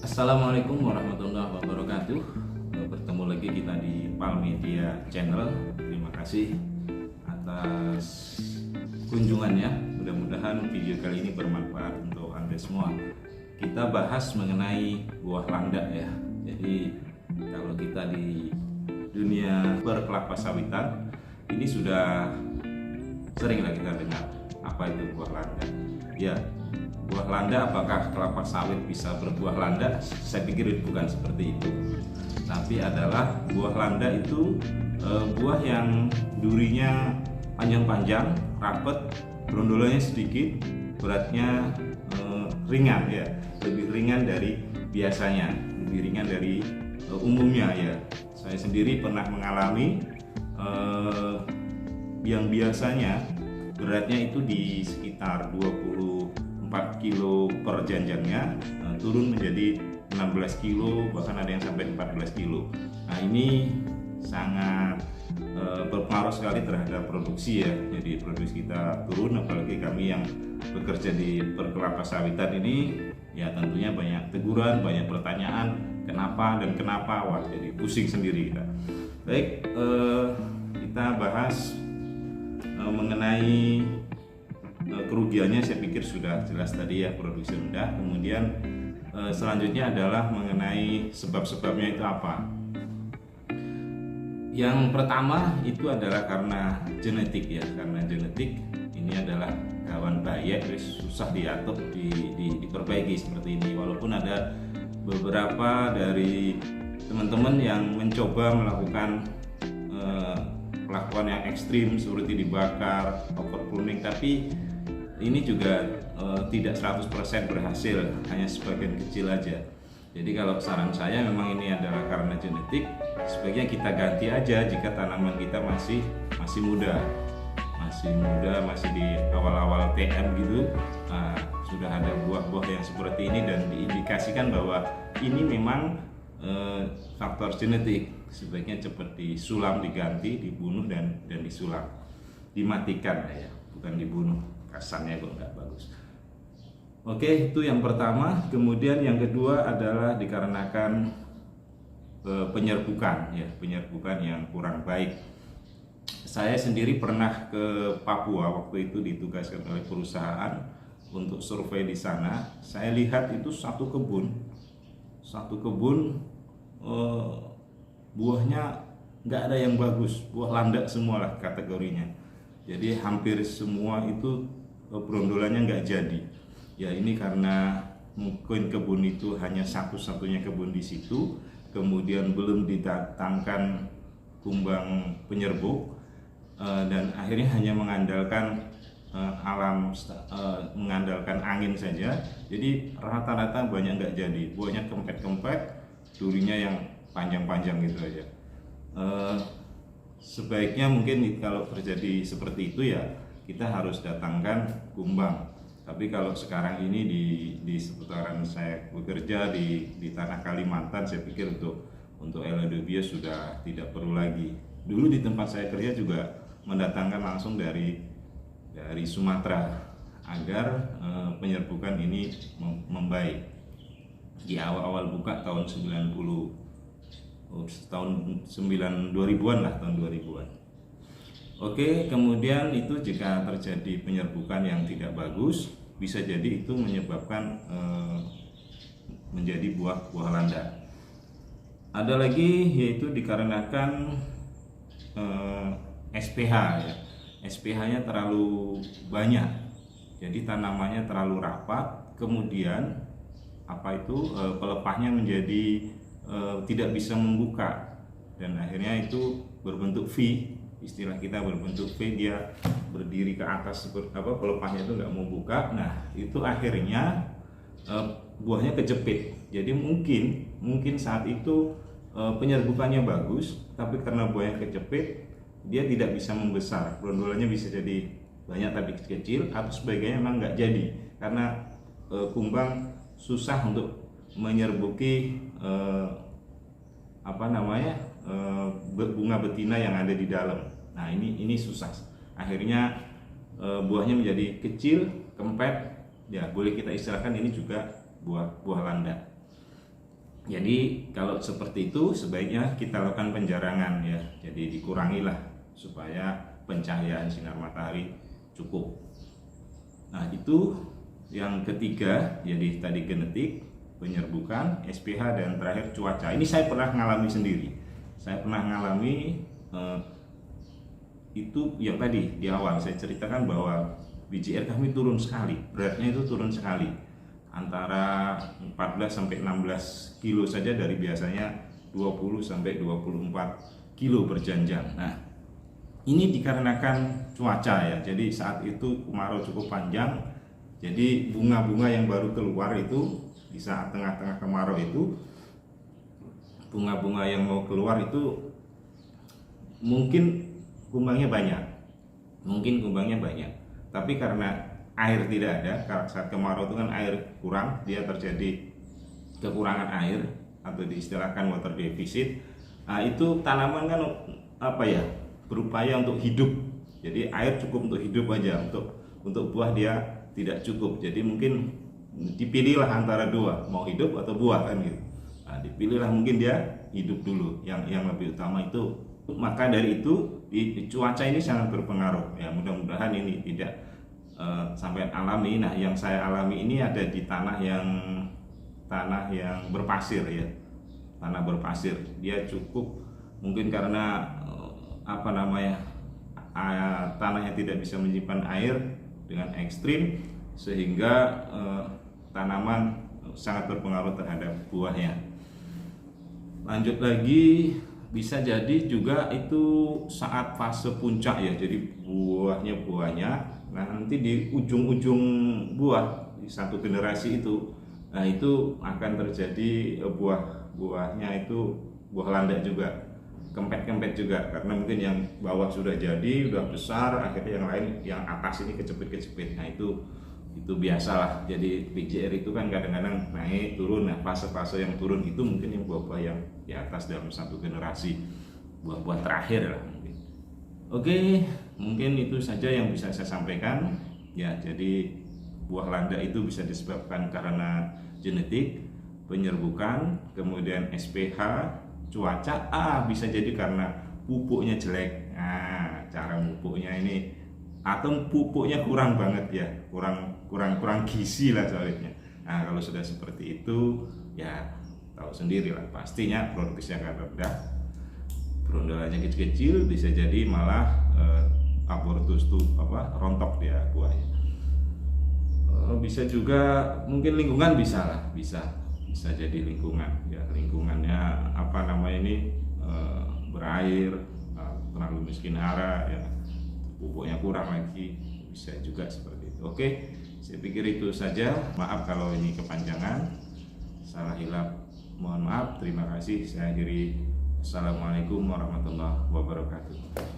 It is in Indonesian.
Assalamualaikum warahmatullahi wabarakatuh. Bertemu lagi kita di Palmedia Channel. Terima kasih atas kunjungannya. Mudah-mudahan video kali ini bermanfaat untuk Anda semua. Kita bahas mengenai buah landak ya. Jadi kalau kita di dunia berkelapa sawitan, ini sudah seringlah kita dengar apa itu buah landak. Ya, buah landa, apakah kelapa sawit bisa berbuah landa? Saya pikir bukan seperti itu. Tapi adalah buah landa itu buah yang durinya panjang-panjang, rapet, brondolannya sedikit, beratnya ringan ya, lebih ringan dari biasanya, lebih ringan dari umumnya ya. Saya sendiri pernah mengalami yang biasanya beratnya itu di sekitar 24 kilo per janjangnya, turun menjadi 16 kilo, bahkan ada yang sampai 14 kilo. Nah ini sangat berpengaruh sekali terhadap produksi ya. Jadi produksi kita turun, apalagi kami yang bekerja di perkelapa sawitan ini ya, tentunya banyak teguran, banyak pertanyaan kenapa dan kenapa. Wah, jadi pusing sendiri kita. Baik, kita bahas mengenai kerugiannya. Saya pikir sudah jelas tadi ya, produksi rendah. Kemudian selanjutnya adalah mengenai sebab-sebabnya itu apa. Yang pertama itu adalah karena genetik ya, karena genetik ini adalah kawan bayek, susah diatur, diperbaiki seperti ini. Walaupun ada beberapa dari teman-teman yang mencoba melakukan pelakuan yang ekstrim seperti dibakar, overpruning, tapi ini juga tidak 100% berhasil, hanya sebagian kecil aja. Jadi kalau saran saya, memang ini adalah karena genetik, sebaiknya kita ganti aja jika tanaman kita masih muda, masih di awal-awal TM gitu. Nah, sudah ada buah-buah yang seperti ini dan diindikasikan bahwa ini memang faktor genetik, sebaiknya cepat disulam, diganti, dibunuh dan disulam, dimatikan ya, bukan dibunuh, kasarnya kok nggak bagus. Oke, itu yang pertama. Kemudian yang kedua adalah dikarenakan penyerbukan ya, penyerbukan yang kurang baik. Saya sendiri pernah ke Papua, waktu itu ditugaskan oleh perusahaan untuk survei di sana. Saya lihat itu satu kebun buahnya nggak ada yang bagus, buah landak semua lah kategorinya. Jadi hampir semua itu brondolannya nggak jadi. Ya ini karena mungkin kebun itu hanya satu-satunya kebun di situ, kemudian belum didatangkan kumbang penyerbuk, dan akhirnya hanya mengandalkan mengandalkan angin saja. Jadi rata-rata banyak nggak jadi, buahnya kempet-kempet, durinya yang panjang-panjang gitu aja. Sebaiknya mungkin kalau terjadi seperti itu ya kita harus datangkan kumbang. Tapi kalau sekarang ini di seputaran saya bekerja di tanah Kalimantan, saya pikir untuk elodobia sudah tidak perlu lagi. Dulu di tempat saya kerja juga mendatangkan langsung dari Sumatera agar penyerbukan ini membaik. Di awal-awal buka tahun 2000-an lah, tahun 2000-an. Oke, kemudian itu jika terjadi penyerbukan yang tidak bagus, bisa jadi itu menyebabkan menjadi buah landa. Ada lagi yaitu dikarenakan SPH ya. SPH-nya terlalu banyak, jadi tanamannya terlalu rapat, kemudian pelepahnya menjadi tidak bisa membuka, dan akhirnya itu berbentuk V, istilah kita berbentuk V, dia berdiri ke atas seperti pelepahnya itu nggak mau buka. Nah itu akhirnya buahnya kejepit. Jadi mungkin saat itu penyerbukannya bagus, tapi karena buahnya kejepit dia tidak bisa membesar, brondolannya bisa jadi banyak tapi kecil, atau sebagainya memang nggak jadi karena kumbang susah untuk menyerbuki bunga betina yang ada di dalam. Nah ini susah, akhirnya buahnya menjadi kecil, kempet, ya boleh kita istilahkan ini juga buah landa. Jadi kalau seperti itu sebaiknya kita lakukan penjarangan ya. Jadi dikurangilah supaya pencahayaan sinar matahari cukup. Nah itu yang ketiga, jadi tadi genetik, penyerbukan, SPH, dan terakhir cuaca. Ini saya pernah mengalami sendiri. Saya pernah mengalami itu yang tadi di awal saya ceritakan bahwa biji air kami turun sekali, beratnya itu turun sekali, antara 14 sampai 16 kilo saja dari biasanya 20 sampai 24 kilo berjanjang. Nah, ini dikarenakan cuaca ya. Jadi saat itu kemarau cukup panjang. Jadi bunga-bunga yang baru keluar itu di saat tengah-tengah kemarau itu, bunga-bunga yang mau keluar itu mungkin kumbangnya banyak, tapi karena air tidak ada, saat kemarau itu kan air kurang, dia terjadi kekurangan air atau diistilahkan water deficit. Nah, itu tanaman kan berupaya untuk hidup. Jadi air cukup untuk hidup aja, untuk buah dia tidak cukup. Jadi mungkin dipilihlah antara dua, mau hidup atau buah kan gitu. Nah, dipilihlah mungkin dia hidup dulu, yang lebih utama itu. Maka dari itu cuaca ini sangat berpengaruh ya. Mudah-mudahan ini tidak sampai alami. Nah, yang saya alami ini ada di tanah yang berpasir ya. Tanah berpasir, dia cukup mungkin karena tanahnya tidak bisa menyimpan air dengan ekstrim, sehingga tanaman sangat berpengaruh terhadap buahnya. Lanjut lagi, bisa jadi juga itu saat fase puncak ya. Jadi buahnya, nah nanti di ujung-ujung buah di satu generasi itu, nah itu akan terjadi buahnya itu buah landak juga, kempet-kempet juga, karena mungkin yang bawah sudah jadi, udah besar, akhirnya yang lain, yang atas ini kecepit-kecepit. Nah itu biasalah. Jadi biji air itu kan kadang-kadang naik turun. Nah fase-fase yang turun itu mungkin yang buah-buah yang di atas dalam satu generasi, buah-buah terakhir lah mungkin. Oke, mungkin itu saja yang bisa saya sampaikan ya. Jadi buah landak itu bisa disebabkan karena genetik, penyerbukan, kemudian SPH, cuaca, bisa jadi karena pupuknya jelek. Nah, cara pupuknya ini, atau pupuknya kurang banget ya, kurang gizi lah soalnya. Nah, kalau sudah seperti itu ya tahu sendiri lah, pastinya produktifnya akan rendah, berundalannya kecil-kecil, bisa jadi malah abortus tuh rontok dia buahnya. Bisa juga mungkin lingkungan, bisa jadi lingkungan ya, lingkungannya berair, terlalu miskin hara ya, pupuknya kurang lagi, bisa juga seperti itu. Oke, saya pikir itu saja. Maaf kalau ini kepanjangan, salah hilap mohon maaf. Terima kasih, saya akhiri. Assalamualaikum warahmatullahi wabarakatuh.